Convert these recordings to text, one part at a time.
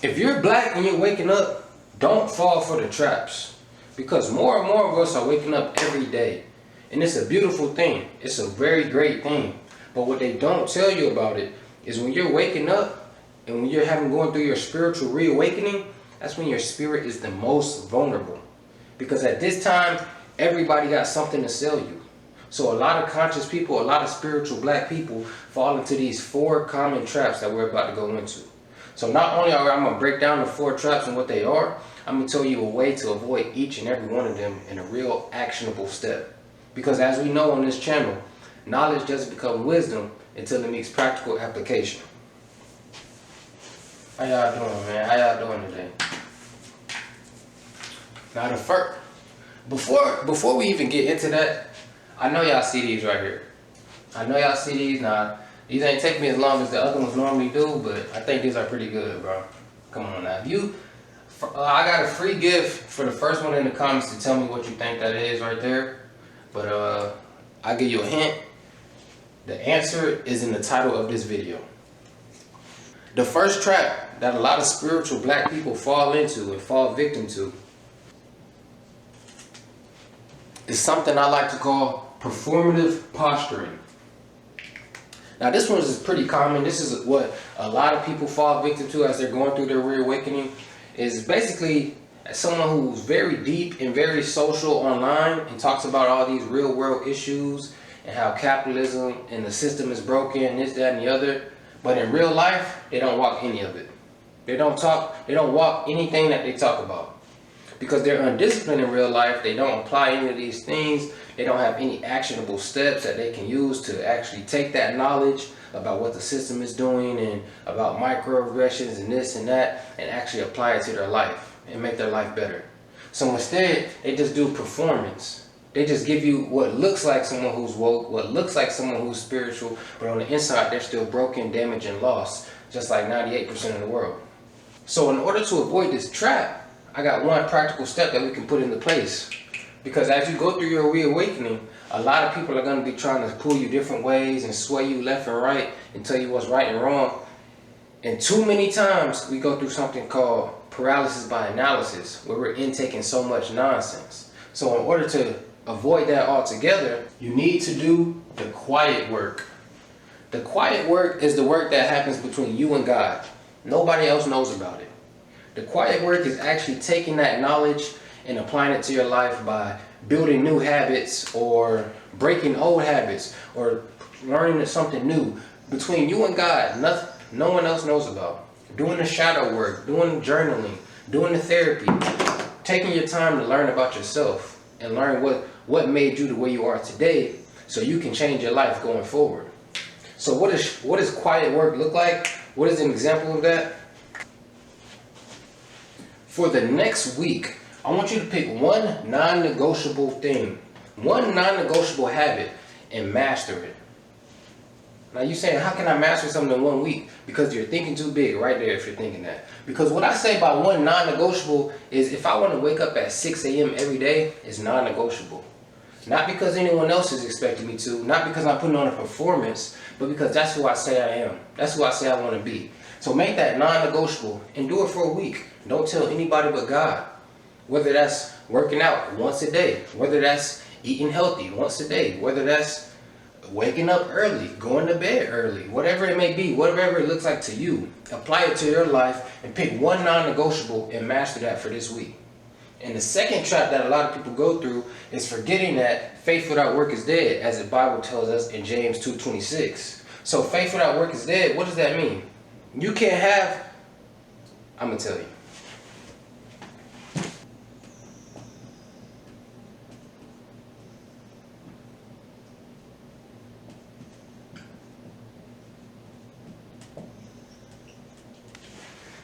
If you're black and you're waking up, don't fall for the traps. Because more and more of us are waking up every day. And it's a beautiful thing. It's a very great thing. But what they don't tell you about it is when you're waking up and when you're going through your spiritual reawakening, that's when your spirit is the most vulnerable. Because at this time, everybody got something to sell you. So a lot of conscious people, a lot of spiritual black people fall into these 4 common traps that we're about to go into. So not only are I'm going to break down the 4 traps and what they are, I'm going to tell you a way to avoid each and every one of them in a real actionable step. Because as we know on this channel, knowledge doesn't become wisdom until it meets practical application. How y'all doing, man? How y'all doing today? Now the first, before we even get into that, I know y'all see these right here. I know y'all see these. Now, these ain't take me as long as the other ones normally do, but I think these are pretty good, bro. Come on now. I got a free gift for the first one in the comments to tell me what you think that is right there. But I'll give you a hint. The answer is in the title of this video. The first trap that a lot of spiritual black people fall into and fall victim to is something I like to call performative posturing. Now this one is pretty common. This is what a lot of people fall victim to as they're going through their reawakening. Is basically someone who's very deep and very social online and talks about all these real world issues and how capitalism and the system is broken and this, that, and the other. But in real life, they don't walk any of it. They don't walk anything that they talk about. Because they're undisciplined in real life, they don't apply any of these things. They don't have any actionable steps that they can use to actually take that knowledge about what the system is doing and about microaggressions and this and that and actually apply it to their life and make their life better. So instead, they just do performance. They just give you what looks like someone who's woke, what looks like someone who's spiritual, but on the inside, they're still broken, damaged, and lost, just like 98% of the world. So in order to avoid this trap, I got one practical step that we can put into place. Because as you go through your reawakening, a lot of people are going to be trying to pull you different ways and sway you left and right and tell you what's right and wrong. And too many times we go through something called paralysis by analysis, where we're intaking so much nonsense. So in order to avoid that altogether, you need to do the quiet work. The quiet work is the work that happens between you and God. Nobody else knows about it. The quiet work is actually taking that knowledge and applying it to your life by building new habits or breaking old habits or learning something new between you and God. No one else knows about. Doing the shadow work, doing journaling, doing the therapy, taking your time to learn about yourself and learn what made you the way you are today so you can change your life going forward. So what does quiet work look like? What is an example of that? For the next week, I want you to pick one non-negotiable thing, one non-negotiable habit, and master it. Now you're saying, how can I master something in 1 week? Because you're thinking too big right there if you're thinking that. Because what I say by one non-negotiable is if I want to wake up at 6 a.m. every day, it's non-negotiable. Not because anyone else is expecting me to, not because I'm putting on a performance, but because that's who I say I am. That's who I say I want to be. So make that non-negotiable and do it for a week. Don't tell anybody but God. Whether that's working out once a day, whether that's eating healthy once a day, whether that's waking up early, going to bed early, whatever it may be, whatever it looks like to you, apply it to your life and pick one non-negotiable and master that for this week. And the second trap that a lot of people go through is forgetting that faith without work is dead, as the Bible tells us in James 2:26. So faith without work is dead. What does that mean? You can't have, I'm going to tell you.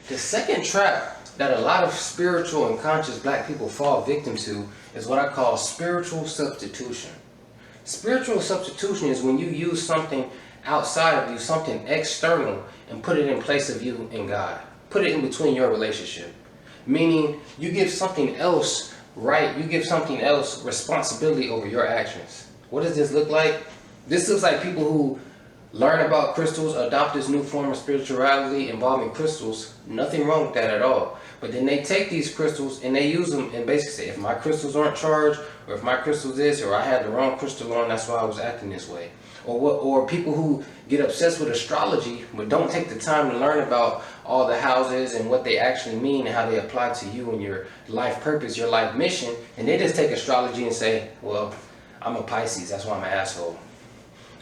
The second trap that a lot of spiritual and conscious black people fall victim to is what I call spiritual substitution. Spiritual substitution is when you use something outside of you, something external, and put it in place of you and God. Put it in between your relationship. Meaning you give something else right, you give something else responsibility over your actions. What does this look like? This looks like people who learn about crystals, adopt this new form of spirituality involving crystals. Nothing wrong with that at all. But then they take these crystals and they use them and basically say, if my crystals aren't charged, or if my crystal's this, or I had the wrong crystal on, that's why I was acting this way. Or people who get obsessed with astrology but don't take the time to learn about all the houses and what they actually mean and how they apply to you and your life purpose, your life mission, and they just take astrology and say, well, I'm a Pisces, that's why I'm an asshole.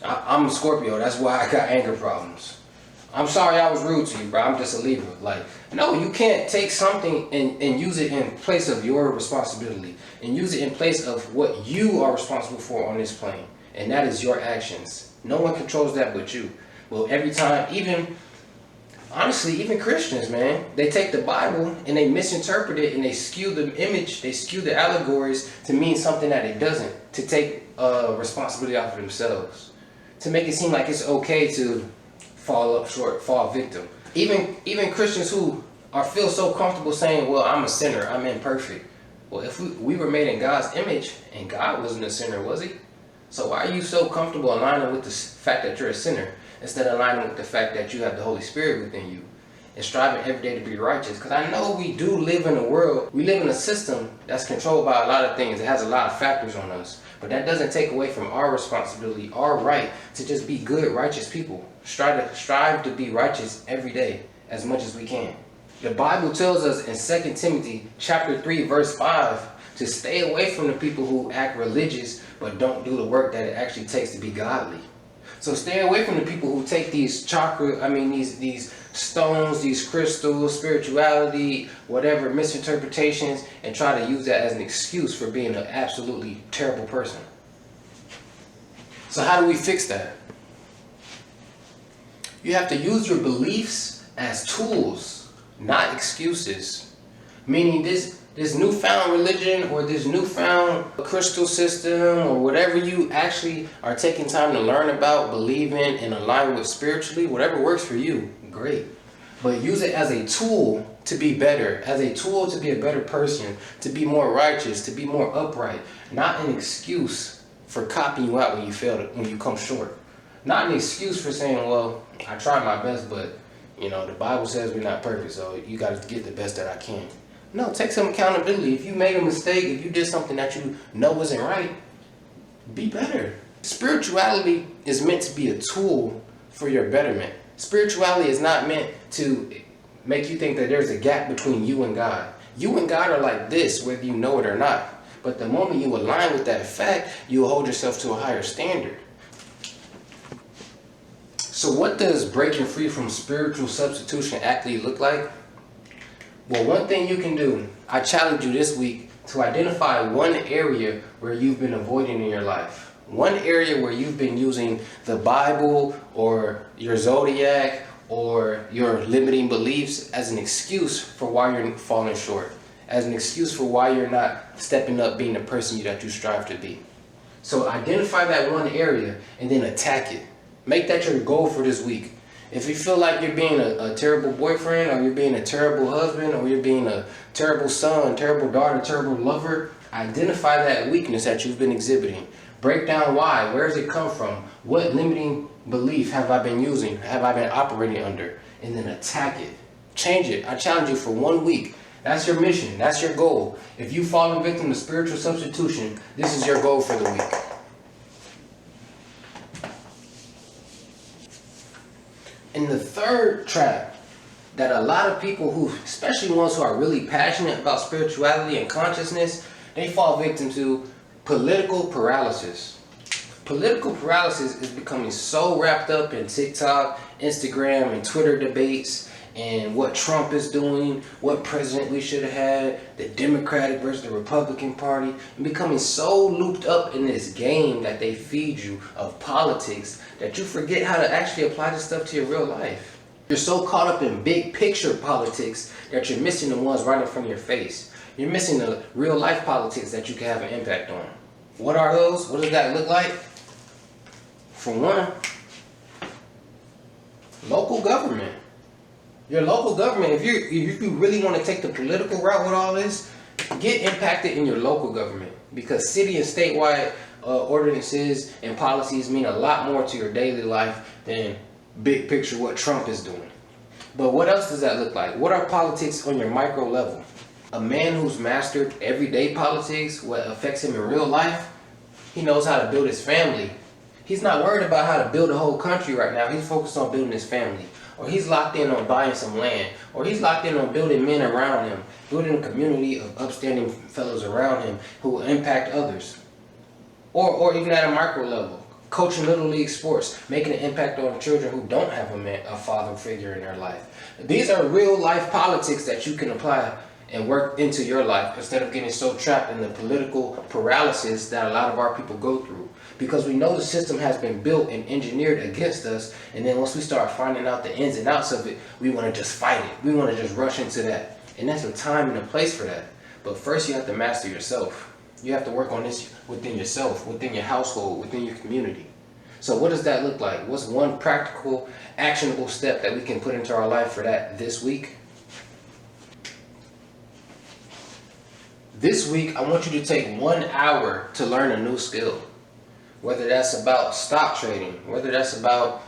I'm a Scorpio, that's why I got anger problems. I'm sorry I was rude to you, bro. I'm just a Libra. Like, no, you can't take something and use it in place of your responsibility and use it in place of what you are responsible for on this plane. And that is your actions. No one controls that but you. Well, every time, honestly, even Christians, man, they take the Bible and they misinterpret it and they skew the image, they skew the allegories to mean something that it doesn't, to take responsibility off of themselves, to make it seem like it's okay to fall up short, fall victim. Even Christians who feel so comfortable saying, well, I'm a sinner, I'm imperfect. Well, if we were made in God's image and God wasn't a sinner, was he? So why are you so comfortable aligning with the fact that you're a sinner instead of aligning with the fact that you have the Holy Spirit within you and striving every day to be righteous? Because I know we do live in a world, we live in a system that's controlled by a lot of things. It has a lot of factors on us. But that doesn't take away from our responsibility, our right to just be good, righteous people. Strive to be righteous every day as much as we can. The Bible tells us in 2 Timothy chapter 3, verse 5, to stay away from the people who act religious but don't do the work that it actually takes to be godly. So stay away from the people who take these these stones, these crystals, spirituality, whatever misinterpretations, and try to use that as an excuse for being an absolutely terrible person. So how do we fix that? You have to use your beliefs as tools, not excuses. Meaning this newfound religion or this newfound crystal system or whatever you actually are taking time to learn about, believe in, and align with spiritually, whatever works for you, great. But use it as a tool to be better, as a tool to be a better person, to be more righteous, to be more upright. Not an excuse for copying you out when you fail, when you come short. Not an excuse for saying, well, I tried my best, but the Bible says we're not perfect, so you got to get the best that I can. No, take some accountability. If you made a mistake, if you did something that you know wasn't right, be better. Spirituality is meant to be a tool for your betterment. Spirituality is not meant to make you think that there's a gap between you and God. You and God are like this, whether you know it or not. But the moment you align with that fact, you hold yourself to a higher standard. So what does breaking free from spiritual substitution actually look like? Well, one thing you can do, I challenge you this week to identify one area where you've been avoiding in your life. One area where you've been using the Bible or your zodiac or your limiting beliefs as an excuse for why you're falling short, as an excuse for why you're not stepping up being the person that you strive to be. So identify that one area and then attack it. Make that your goal for this week. If you feel like you're being a terrible boyfriend, or you're being a terrible husband, or you're being a terrible son, terrible daughter, terrible lover, identify that weakness that you've been exhibiting. Break down why. Where does it come from? What limiting belief have I been using? Have I been operating under? And then attack it. Change it. I challenge you for 1 week. That's your mission. That's your goal. If you've fallen victim to spiritual substitution, this is your goal for the week. And the third trap that a lot of people who, especially ones who are really passionate about spirituality and consciousness, they fall victim to political paralysis. Political paralysis is becoming so wrapped up in TikTok, Instagram, and Twitter debates, and what Trump is doing, what president we should have had, the Democratic versus the Republican Party, and becoming so looped up in this game that they feed you of politics that you forget how to actually apply this stuff to your real life. You're so caught up in big picture politics that you're missing the ones right in front of your face. You're missing the real life politics that you can have an impact on. What are those? What does that look like? For one, local government. Your local government, if you really want to take the political route with all this, get impacted in your local government, because city and statewide ordinances and policies mean a lot more to your daily life than big picture what Trump is doing. But what else does that look like? What are politics on your micro level? A man who's mastered everyday politics, what affects him in real life, he knows how to build his family. He's not worried about how to build a whole country right now. He's focused on building his family. Or he's locked in on buying some land. Or he's locked in on building men around him. Building a community of upstanding fellows around him who will impact others. Or even at a micro level. Coaching little league sports, making an impact on children who don't have a father figure in their life. These are real life politics that you can apply and work into your life instead of getting so trapped in the political paralysis that a lot of our people go through. Because we know the system has been built and engineered against us, and then once we start finding out the ins and outs of it, we want to just fight it. We want to just rush into that. And there's a time and a place for that. But first you have to master yourself. You have to work on this within yourself, within your household, within your community. So what does that look like? What's one practical, actionable step that we can put into our life for that this week? This week, I want you to take 1 hour to learn a new skill. Whether that's about stock trading, whether that's about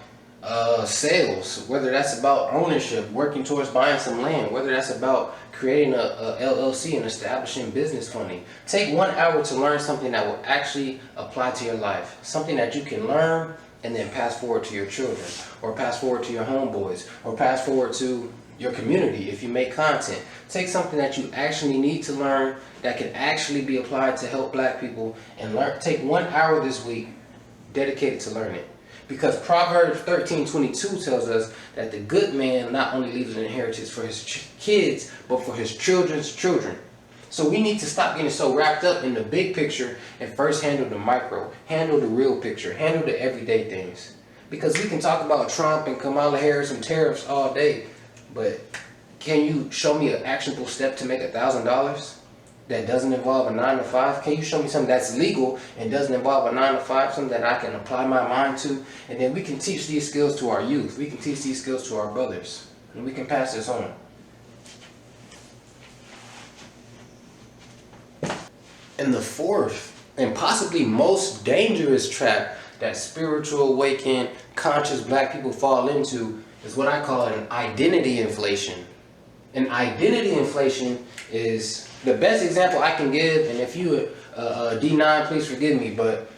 sales, whether that's about ownership, working towards buying some land, whether that's about creating a LLC and establishing business funding. Take 1 hour to learn something that will actually apply to your life. Something that you can learn and then pass forward to your children, or pass forward to your homeboys, or pass forward to your community if you make content. Take something that you actually need to learn that can actually be applied to help black people, and take 1 hour this week dedicated to learn it. Because Proverbs 13:22 tells us that the good man not only leaves an inheritance for his kids, but for his children's children. So we need to stop getting so wrapped up in the big picture and first handle the micro, handle the real picture, handle the everyday things. Because we can talk about Trump and Kamala Harris and tariffs all day, but can you show me an actionable step to make $1,000 that doesn't involve a 9 to 5? Can you show me something that's legal and doesn't involve a 9 to 5, something that I can apply my mind to? And then we can teach these skills to our youth. We can teach these skills to our brothers, and we can pass this on. And the fourth and possibly most dangerous trap that spiritual, awakened, conscious black people fall into is what I call an identity inflation. An identity inflation is the best example I can give, and if you D9, please forgive me, but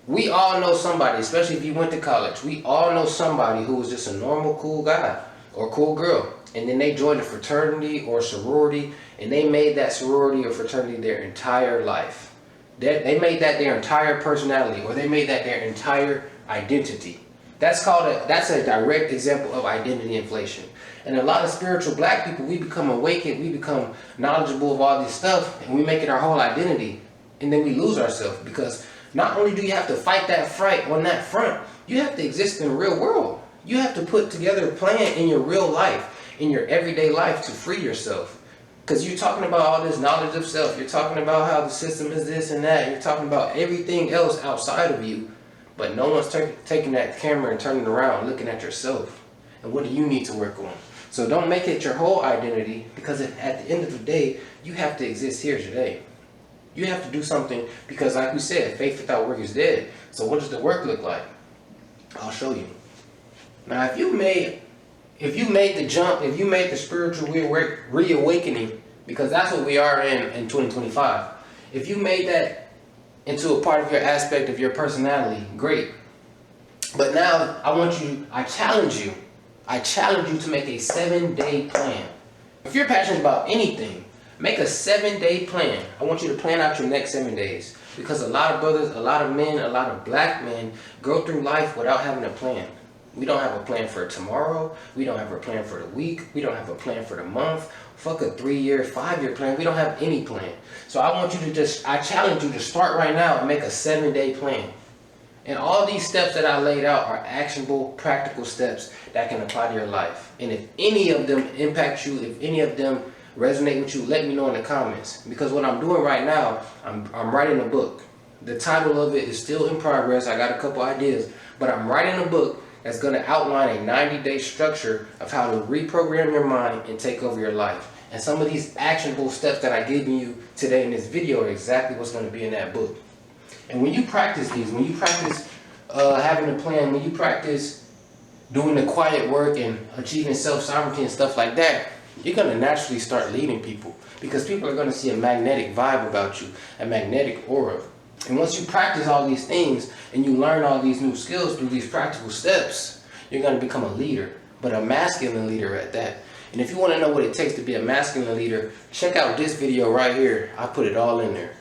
we all know somebody, especially if you went to college, we all know somebody who was just a normal cool guy or cool girl, and then they joined a fraternity or sorority, and they made that sorority or fraternity their entire life. They made that their entire personality, or they made that their entire identity. That's a direct example of identity inflation. And a lot of spiritual black people, we become awakened, we become knowledgeable of all this stuff, and we make it our whole identity. And then we lose ourselves, because not only do you have to fight that fight on that front, you have to exist in the real world. You have to put together a plan in your real life, in your everyday life, to free yourself. Because you're talking about all this knowledge of self, you're talking about how the system is this and that, you're talking about everything else outside of you, but no one's taking that camera and turning around, looking at yourself. And what do you need to work on? So don't make it your whole identity, because at the end of the day, you have to exist here today. You have to do something, because like we said, faith without work is dead. So what does the work look like? I'll show you. Now, if you made the jump, if you made the spiritual reawakening, because that's what we are in 2025. If you made that into a part of your aspect of your personality, great. But now I challenge you to make a 7-day plan. If you're passionate about anything, make a 7-day plan. I want you to plan out your next 7 days. Because a lot of brothers, a lot of men, a lot of black men go through life without having a plan. We don't have a plan for tomorrow. We don't have a plan for the week. We don't have a plan for the month. Fuck a 3-year, 5-year plan. We don't have any plan. So I challenge you to start right now and make a 7-day plan. And all these steps that I laid out are actionable, practical steps that can apply to your life. And if any of them impact you, if any of them resonate with you, let me know in the comments. Because what I'm doing right now, I'm writing a book. The title of it is still in progress. I got a couple ideas, but I'm writing a book that's going to outline a 90-day structure of how to reprogram your mind and take over your life. And some of these actionable steps that I gave you today in this video are exactly what's going to be in that book. And when you practice these, when you practice having a plan, when you practice doing the quiet work and achieving self-sovereignty and stuff like that, you're going to naturally start leading people, because people are going to see a magnetic vibe about you, a magnetic aura. And once you practice all these things and you learn all these new skills through these practical steps, you're going to become a leader, but a masculine leader at that. And if you want to know what it takes to be a masculine leader, check out this video right here. I put it all in there.